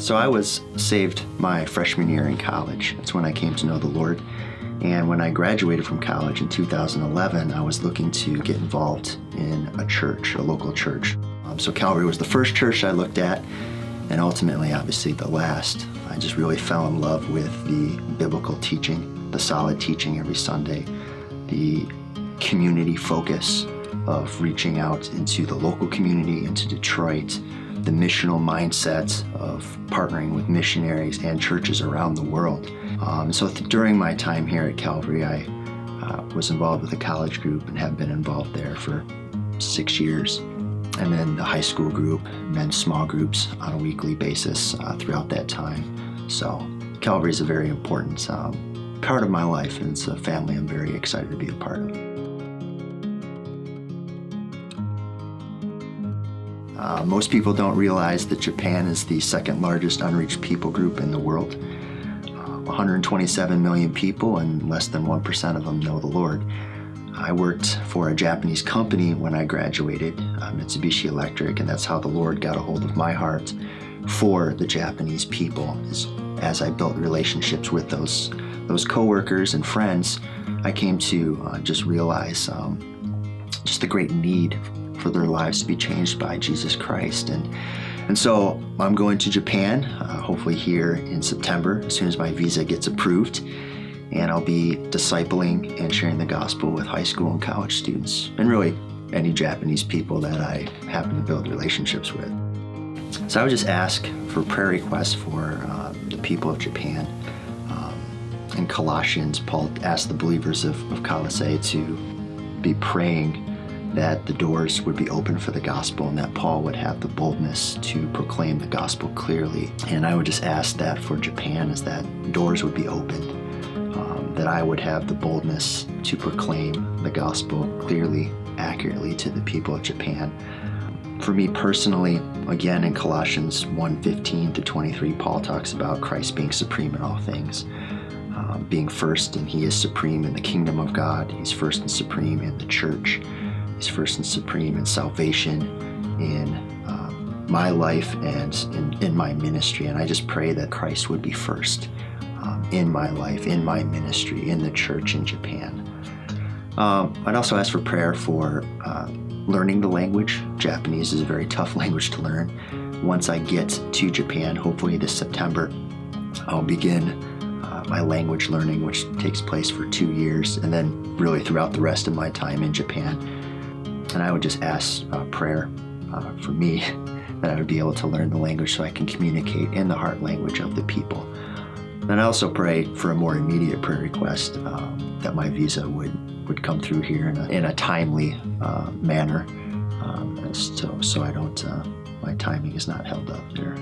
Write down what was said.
So I was saved my freshman year in college. That's when I came to know the Lord. And when I graduated from college in 2011, I was looking to get involved in a church, a local church. So Calvary was the first church I looked at, and ultimately, obviously, the last. I just really fell in love with the biblical teaching, the solid teaching every Sunday, the community focus of reaching out into the local community, into Detroit, the missional mindset of partnering with missionaries and churches around the world. So during my time here at Calvary, I was involved with a college group and have been involved there for 6 years. And then the high school group, and then small groups on a weekly basis throughout that time. So Calvary is a very important part of my life, and it's a family I'm very excited to be a part of. Most people don't realize that Japan is the second largest unreached people group in the world. 127 million people, and less than 1% of them know the Lord. I worked for a Japanese company when I graduated, Mitsubishi Electric, and that's how the Lord got a hold of my heart for the Japanese people. As I built relationships with those coworkers and friends, I came to just realize just the great need for their lives to be changed by Jesus Christ. And so I'm going to Japan, hopefully here in September, as soon as my visa gets approved. And I'll be discipling and sharing the gospel with high school and college students, and really any Japanese people that I happen to build relationships with. So I would just ask for prayer requests for the people of Japan. In Colossians, Paul asked the believers of Colossae to be praying that the doors would be open for the gospel and that Paul would have the boldness to proclaim the gospel clearly. And I would just ask that for Japan, is that doors would be opened, that I would have the boldness to proclaim the gospel clearly, accurately to the people of Japan. For me personally, again in Colossians 1:15-23, Paul talks about Christ being supreme in all things, being first, and he is supreme in the kingdom of God. He's first and supreme in the church. He's first and supreme in salvation, in my life, and in my ministry. And I just pray that Christ would be first in my life, in my ministry, in the church in Japan. I'd also ask for prayer for learning the language. Japanese is a very tough language to learn. Once I get to Japan, hopefully this September, I'll begin my language learning, which takes place for 2 years, and then really throughout the rest of my time in Japan. And I would just ask prayer for me that I would be able to learn the language so I can communicate in the heart language of the people. And I also pray for a more immediate prayer request, that my visa would come through here in a timely manner, so I don't, my timing is not held up there.